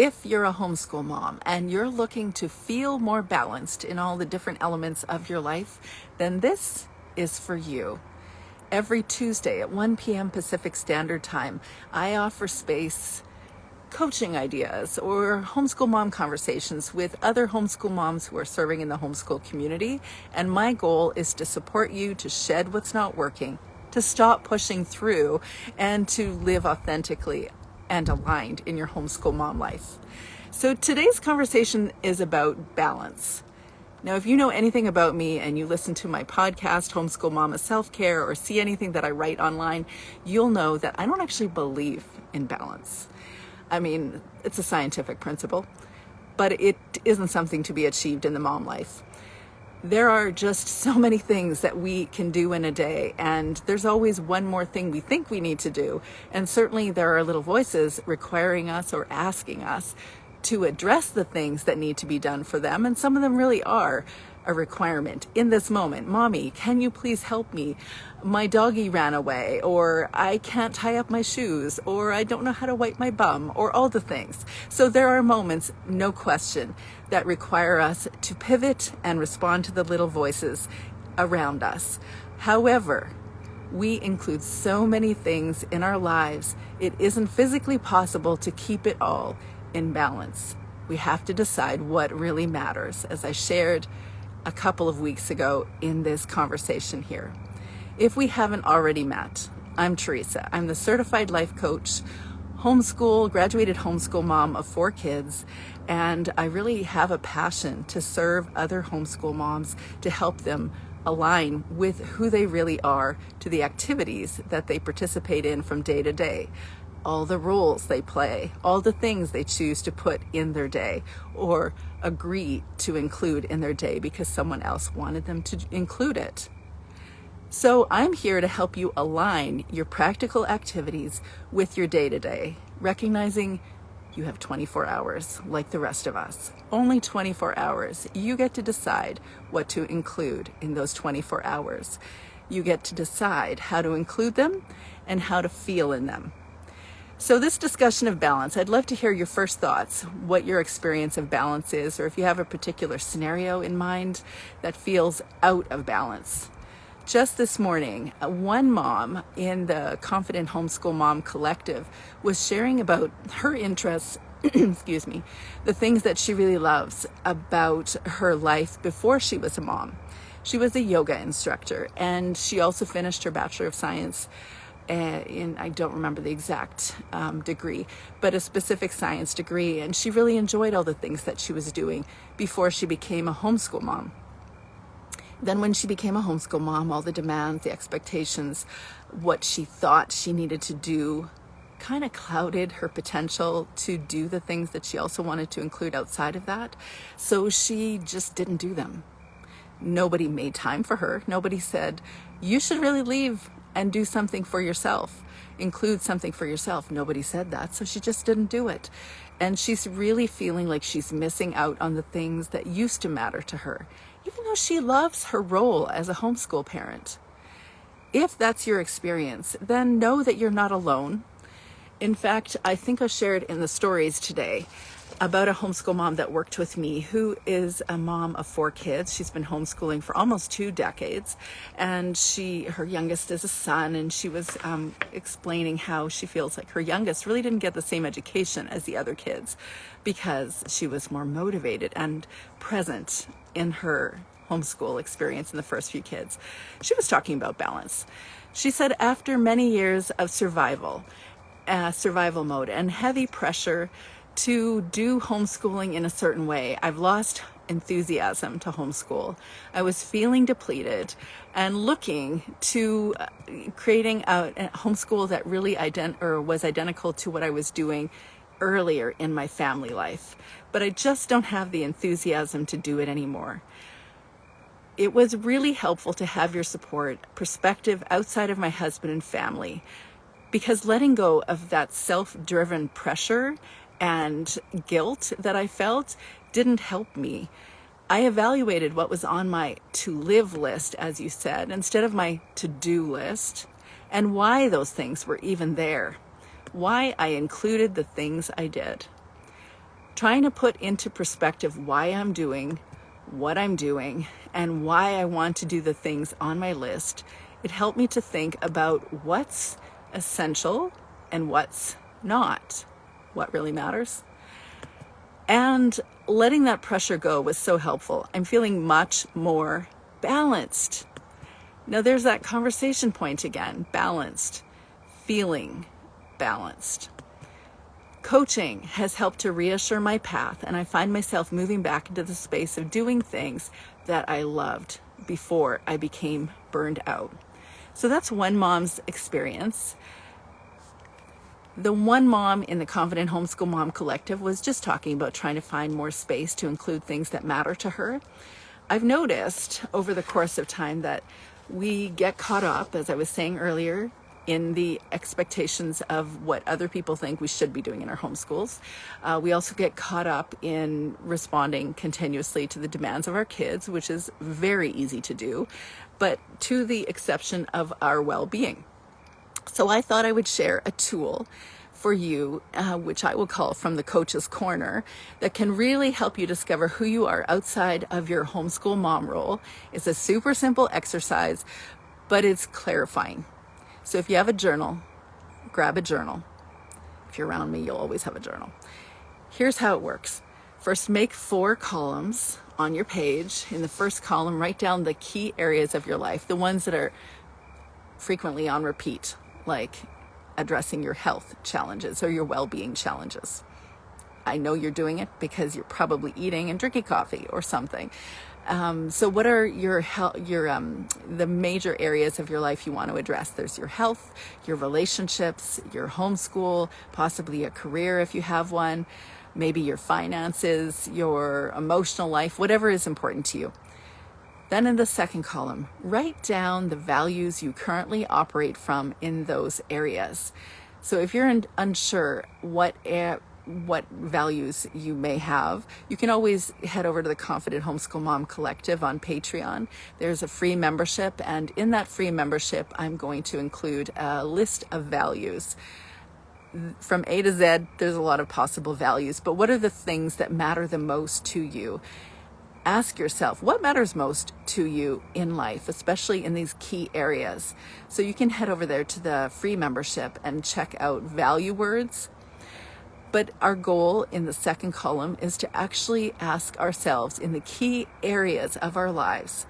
If you're a homeschool mom and you're looking to feel more balanced in all the different elements of your life, then this is for you. Every Tuesday at 1 p.m. Pacific Standard Time, I offer space, coaching ideas, or homeschool mom conversations with other homeschool moms who are serving in the homeschool community. And my goal is to support you to shed what's not working, to stop pushing through, and to live authentically and aligned in your homeschool mom life. So today's conversation is about balance. Now, if you know anything about me and you listen to my podcast, Homeschool Mama Self-Care, or see anything that I write online, you'll know that I don't actually believe in balance. I mean, it's a scientific principle, but it isn't something to be achieved in the mom life. There are just so many things that we can do in a day, and there's always one more thing we think we need to do. And certainly there are little voices requiring us or asking us to address the things that need to be done for them. And some of them really are a requirement in this moment. Mommy, can you please help me? My doggy ran away, or I can't tie up my shoes, or I don't know how to wipe my bum, or all the things. So there are moments, no question, that require us to pivot and respond to the little voices around us. However, we include so many things in our lives, it isn't physically possible to keep it all in balance. We have to decide what really matters, as I shared a couple of weeks ago in this conversation here. If we haven't already met, I'm Teresa. I'm the certified life coach, graduated homeschool mom of 4 kids, and I really have a passion to serve other homeschool moms to help them align with who they really are to the activities that they participate in from day to day. All the roles they play, all the things they choose to put in their day or agree to include in their day because someone else wanted them to include it. So I'm here to help you align your practical activities with your day-to-day, recognizing you have 24 hours like the rest of us. Only 24 hours. You get to decide what to include in those 24 hours. You get to decide how to include them and how to feel in them. So this discussion of balance, I'd love to hear your first thoughts, what your experience of balance is, or if you have a particular scenario in mind that feels out of balance. Just this morning, one mom in the Confident Homeschool Mom Collective was sharing about her interests, the things that she really loves about her life before she was a mom. She was a yoga instructor, and she also finished her Bachelor of Science I don't remember the exact degree, but a specific science degree. And she really enjoyed all the things that she was doing before she became a homeschool mom. Then when she became a homeschool mom, all the demands, the expectations, what she thought she needed to do kind of clouded her potential to do the things that she also wanted to include outside of that. So she just didn't do them. Nobody made time for her. Nobody said, you should really leave and do something for yourself, include something for yourself. Nobody said that, so she just didn't do it. And she's really feeling like she's missing out on the things that used to matter to her, even though she loves her role as a homeschool parent. If that's your experience, then know that you're not alone. In fact, I think I shared in the stories today about a homeschool mom that worked with me who is a mom of 4 kids. She's been homeschooling for almost 2 decades, and her youngest is a son, and she was explaining how she feels like her youngest really didn't get the same education as the other kids because she was more motivated and present in her homeschool experience in the first few kids. She was talking about balance. She said, after many years of survival mode and heavy pressure to do homeschooling in a certain way, I've lost enthusiasm to homeschool. I was feeling depleted and looking to creating a homeschool that really was identical to what I was doing earlier in my family life. But I just don't have the enthusiasm to do it anymore. It was really helpful to have your support, perspective outside of my husband and family, because letting go of that self-driven pressure and guilt that I felt didn't help me. I evaluated what was on my to-live list, as you said, instead of my to-do list, and why those things were even there, why I included the things I did. trying to put into perspective why I'm doing what I'm doing and why I want to do the things on my list, it helped me to think about what's essential and what's not, what really matters. And letting that pressure go was so helpful. I'm feeling much more balanced. Now there's that conversation point again, balanced, feeling balanced. Coaching has helped to reassure my path, and I find myself moving back into the space of doing things that I loved before I became burned out. So that's one mom's experience. The one mom in the Confident Homeschool Mom Collective was just talking about trying to find more space to include things that matter to her. I've noticed over the course of time that we get caught up, as I was saying earlier, in the expectations of what other people think we should be doing in our homeschools. We also get caught up in responding continuously to the demands of our kids, which is very easy to do, but to the exception of our well-being. So I thought I would share a tool for you, which I will call From the Coach's Corner, that can really help you discover who you are outside of your homeschool mom role. It's a super simple exercise, but it's clarifying. So if you have a journal, grab a journal. If you're around me, you'll always have a journal. Here's how it works. First, make 4 columns on your page. In the first column, write down the key areas of your life, the ones that are frequently on repeat, like addressing your health challenges or your well-being challenges. I know you're doing it because you're probably eating and drinking coffee or something. So what are the major areas of your life you want to address? There's your health, your relationships, your homeschool, possibly a career if you have one, maybe your finances, your emotional life, whatever is important to you. Then in the second column, write down the values you currently operate from in those areas. So if you're unsure what values you may have, you can always head over to the Confident Homeschool Mom Collective on Patreon. There's a free membership, and in that free membership, I'm going to include a list of values. From A to Z, there's a lot of possible values, but what are the things that matter the most to you? Ask yourself, what matters most to you in life, especially in these key areas? So you can head over there to the free membership and check out value words. But our goal in the second column is to actually ask ourselves in the key areas of our lives,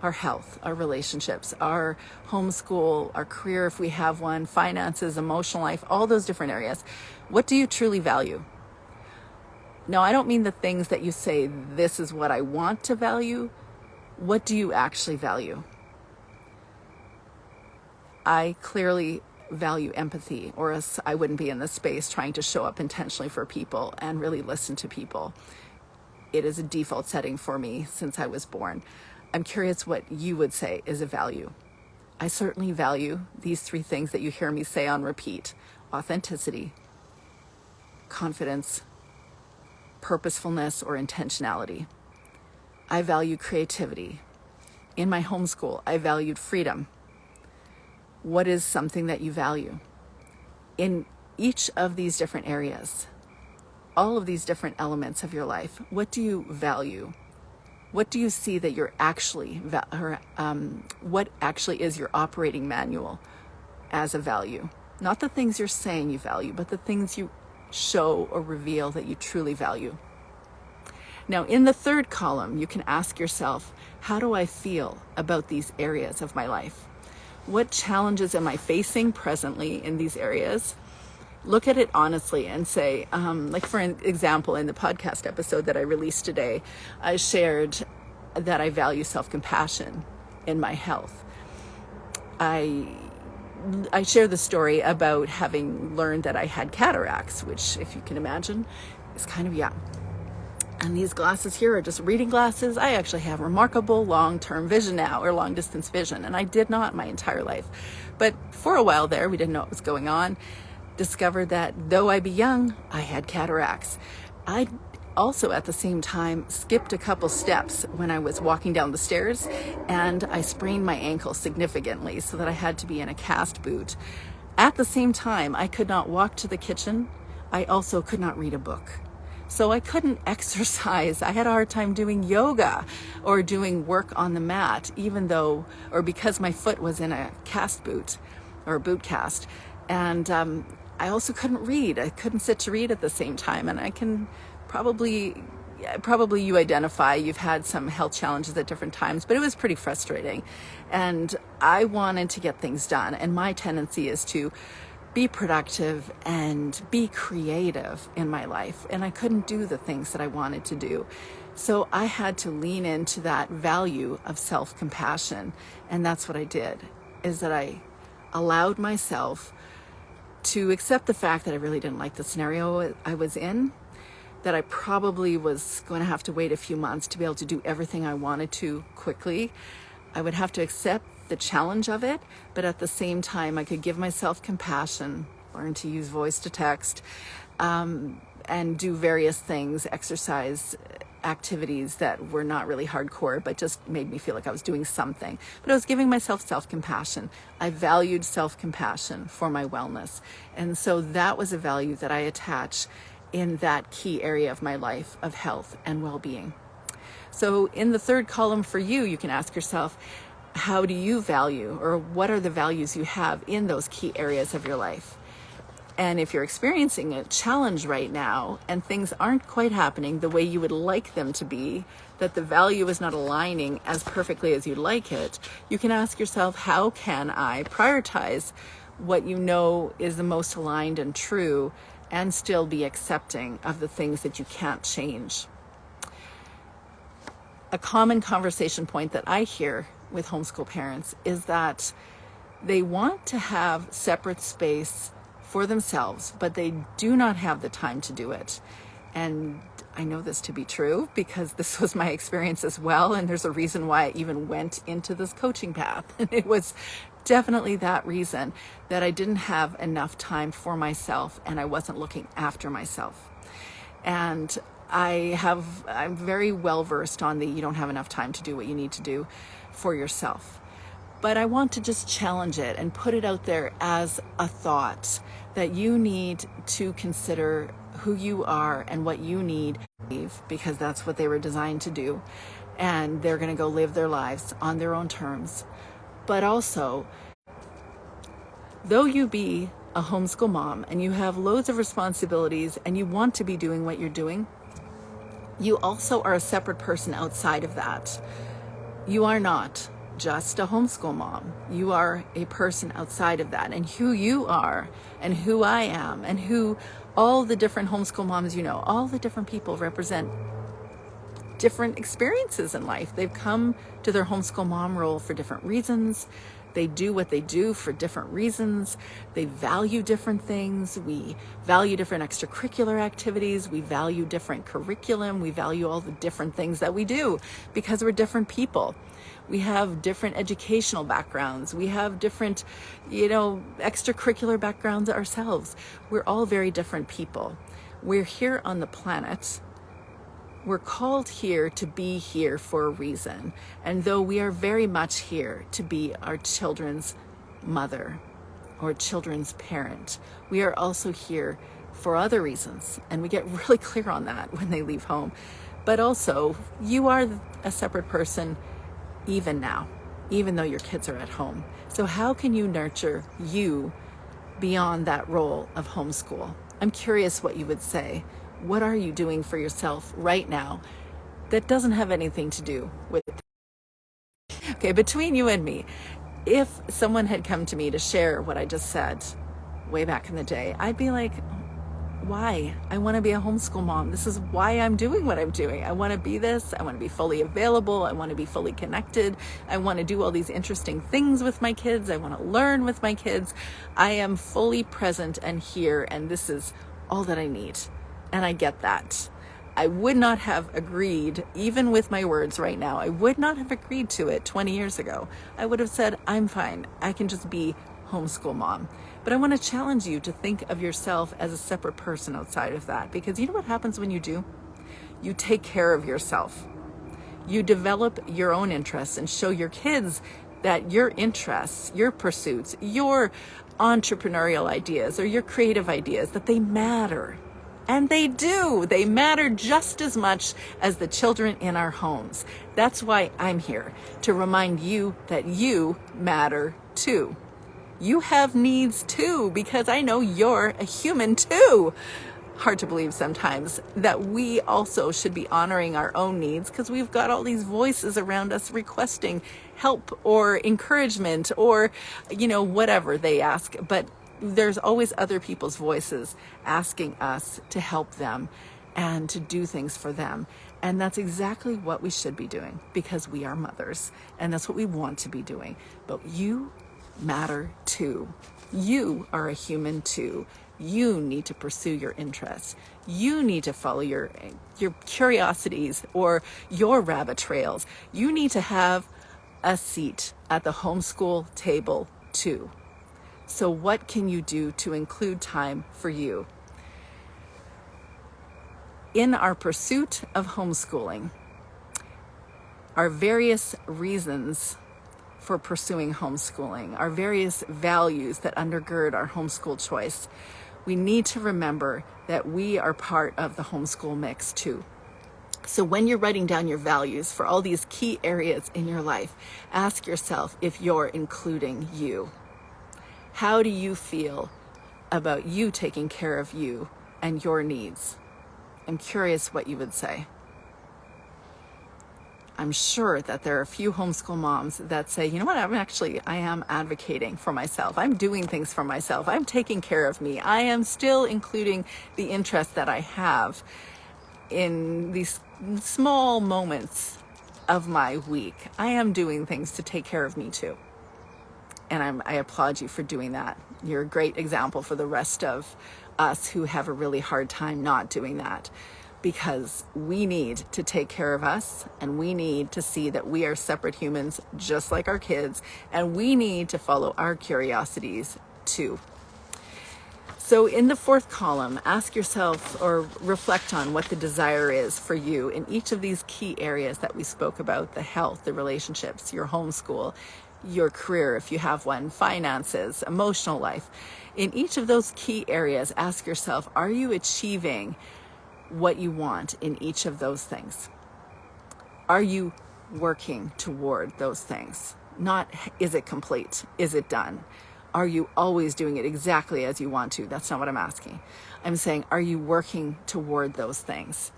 our health, our relationships, our homeschool, our career if we have one, finances, emotional life, all those different areas. What do you truly value? Now, I don't mean the things that you say, this is what I want to value. What do you actually value? I clearly value empathy, or else I wouldn't be in this space trying to show up intentionally for people and really listen to people. It is a default setting for me since I was born. I'm curious what you would say is a value. I certainly value these 3 things that you hear me say on repeat: authenticity, confidence, purposefulness or intentionality. I value creativity. In my homeschool, I valued freedom. What is something that you value? In each of these different areas, all of these different elements of your life, what do you value? What do you see that you're actually, what actually is your operating manual as a value? Not the things you're saying you value, but the things you show or reveal that you truly value. Now, in the third column, you can ask yourself, how do I feel about these areas of my life? What challenges am I facing presently in these areas? Look at it honestly and say, like for an example, in the podcast episode that I released today, I shared that I value self-compassion in my health. I share the story about having learned that I had cataracts, which, if you can imagine, is kind of young. And these glasses here are just reading glasses. I actually have remarkable long-term vision now, or long-distance vision, and I did not my entire life. But for a while there, we didn't know what was going on. Discovered that though I be young, I had cataracts. I also at the same time skipped a couple steps when I was walking down the stairs, and I sprained my ankle significantly so that I had to be in a cast boot. At the same time, I could not walk to the kitchen. I also could not read a book. So I couldn't exercise. I had a hard time doing yoga or doing work on the mat, because my foot was in a cast boot or a boot cast. And I also couldn't read. I couldn't sit to read at the same time. And I can probably you identify, you've had some health challenges at different times, but it was pretty frustrating. And I wanted to get things done. And my tendency is to be productive and be creative in my life. And I couldn't do the things that I wanted to do. So I had to lean into that value of self-compassion. And that's what I did, is that I allowed myself to accept the fact that I really didn't like the scenario I was in, that I probably was going to have to wait a few months to be able to do everything I wanted to quickly. I would have to accept the challenge of it, but at the same time, I could give myself compassion, learn to use voice to text, and do various things, exercise activities that were not really hardcore, but just made me feel like I was doing something. But I was giving myself self-compassion. I valued self-compassion for my wellness. And so that was a value that I attach in that key area of my life of health and well-being. So in the third column for you, you can ask yourself, how do you value, or what are the values you have in those key areas of your life? And if you're experiencing a challenge right now and things aren't quite happening the way you would like them to be, that the value is not aligning as perfectly as you'd like it, you can ask yourself, how can I prioritize what you know is the most aligned and true and still be accepting of the things that you can't change? A common conversation point that I hear with homeschool parents is that they want to have separate space for themselves, but they do not have the time to do it. And I know this to be true because this was my experience as well. And there's a reason why I even went into this coaching path. And it was definitely that reason, that I didn't have enough time for myself and I wasn't looking after myself. And I'm very well versed on you don't have enough time to do what you need to do for yourself. But I want to just challenge it and put it out there as a thought that you need to consider who you are and what you need, because that's what they were designed to do. And they're going to go live their lives on their own terms. But also, though you be a homeschool mom and you have loads of responsibilities and you want to be doing what you're doing, you also are a separate person outside of that. You are not just a homeschool mom. You are a person outside of that. And who you are and who I am and who all the different homeschool moms all the different people represent different experiences in life. They've come to their homeschool mom role for different reasons. They do what they do for different reasons. They value different things. We value different extracurricular activities. We value different curriculum. We value all the different things that we do because we're different people. We have different educational backgrounds. We have different, extracurricular backgrounds ourselves. We're all very different people. We're here on the planet. We're called here to be here for a reason. And though we are very much here to be our children's mother or children's parent, we are also here for other reasons. And we get really clear on that when they leave home. But also, you are a separate person even now, even though your kids are at home. So how can you nurture you beyond that role of homeschool? I'm curious what you would say. What are you doing for yourself right now that doesn't have anything to do with it? Okay, between you and me, if someone had come to me to share what I just said way back in the day, I'd be like, why? I want to be a homeschool mom. This is why I'm doing what I'm doing. I want to be this. I want to be fully available. I want to be fully connected. I want to do all these interesting things with my kids. I want to learn with my kids. I am fully present and here, and this is all that I need. And I get that. I would not have agreed, even with my words right now, I would not have agreed to it 20 years ago. I would have said, I'm fine. I can just be homeschool mom. But I want to challenge you to think of yourself as a separate person outside of that. Because you know what happens when you do? You take care of yourself. You develop your own interests and show your kids that your interests, your pursuits, your entrepreneurial ideas or your creative ideas, that they matter. And they do. They matter just as much as the children in our homes. That's why I'm here, to remind you that you matter too. You have needs too, because I know you're a human too. Hard to believe sometimes that we also should be honoring our own needs, because we've got all these voices around us requesting help or encouragement or, whatever they ask. But there's always other people's voices asking us to help them and to do things for them. And that's exactly what we should be doing, because we are mothers and that's what we want to be doing. But you matter too. You are a human too. You need to pursue your interests. You need to follow your curiosities or your rabbit trails. You need to have a seat at the homeschool table too. So what can you do to include time for you? In our pursuit of homeschooling, our various reasons for pursuing homeschooling, our various values that undergird our homeschool choice, we need to remember that we are part of the homeschool mix too. So when you're writing down your values for all these key areas in your life, ask yourself if you're including you. How do you feel about you taking care of you and your needs? I'm curious what you would say. I'm sure that there are a few homeschool moms that say, you know what, I am advocating for myself. I'm doing things for myself. I'm taking care of me. I am still including the interest that I have in these small moments of my week. I am doing things to take care of me too. And I applaud you for doing that. You're a great example for the rest of us who have a really hard time not doing that, because we need to take care of us, and we need to see that we are separate humans just like our kids, and we need to follow our curiosities too. So in the fourth column, ask yourself or reflect on what the desire is for you in each of these key areas that we spoke about: the health, the relationships, your homeschool, your career if you have one, finances, emotional life. In each of those key areas, ask yourself, are you achieving what you want in each of those things? Are you working toward those things? Not, is it complete? Is it done? Are you always doing it exactly as you want to? That's not what I'm asking. I'm saying, are you working toward those things?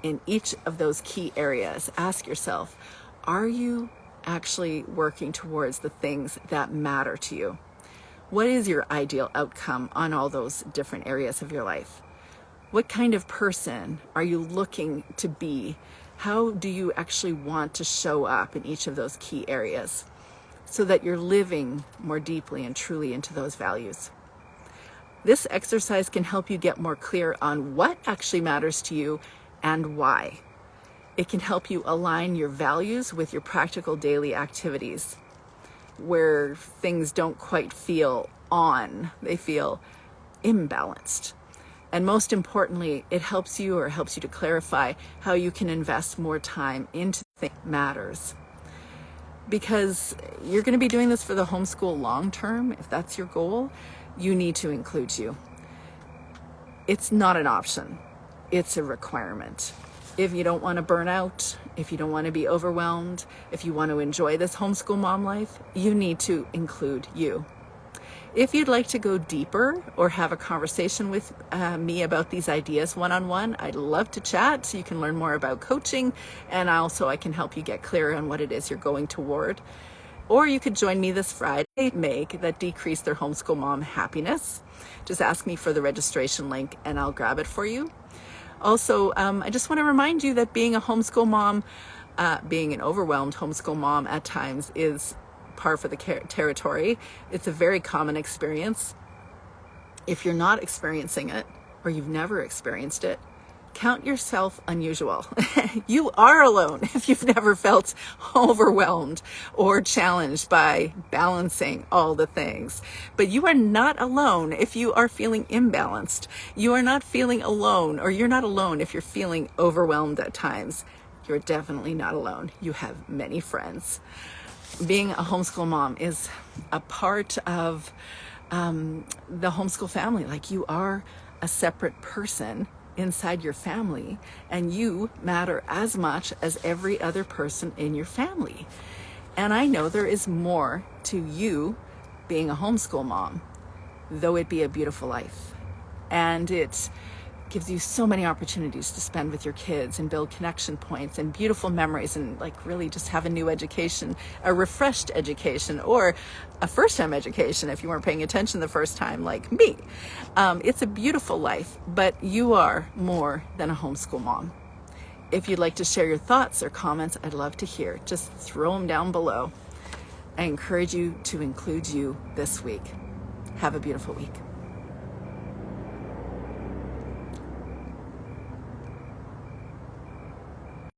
In each of those key areas, ask yourself, are you actually working towards the things that matter to you? What is your ideal outcome on all those different areas of your life? What kind of person are you looking to be? How do you actually want to show up in each of those key areas so that you're living more deeply and truly into those values? This exercise can help you get more clear on what actually matters to you and why. It can help you align your values with your practical daily activities, where things don't quite feel on, they feel imbalanced. And most importantly, it helps you to clarify how you can invest more time into things that matters. Because you're going to be doing this for the homeschool long term. If that's your goal, you need to include you. It's not an option. It's a requirement. If you don't want to burn out, if you don't want to be overwhelmed, if you want to enjoy this homeschool mom life, you need to include you. If you'd like to go deeper or have a conversation with me about these ideas one-on-one, I'd love to chat so you can learn more about coaching, and also I can help you get clear on what it is you're going toward. Or you could join me this Friday, make that Decrease Their Homeschool Mom Happiness. Just ask me for the registration link and I'll grab it for you. Also, I just want to remind you that being a homeschool mom, being an overwhelmed homeschool mom at times is par for the territory. It's a very common experience. If you're not experiencing it or you've never experienced it, count yourself unusual. You are alone if you've never felt overwhelmed or challenged by balancing all the things. But you are not alone if you are feeling imbalanced. You are not feeling alone, or you're not alone if you're feeling overwhelmed at times. You're definitely not alone. You have many friends. Being a homeschool mom is a part of the homeschool family. Like, you are a separate person inside your family, and you matter as much as every other person in your family. And I know there is more to you being a homeschool mom, though it be a beautiful life. And it gives you so many opportunities to spend with your kids and build connection points and beautiful memories, and like really just have a new education, a refreshed education, or a first-time education if you weren't paying attention the first time like me. It's a beautiful life, but you are more than a homeschool mom. If you'd like to share your thoughts or comments, I'd love to hear. Just throw them down below. I encourage you to include you this week. Have a beautiful week.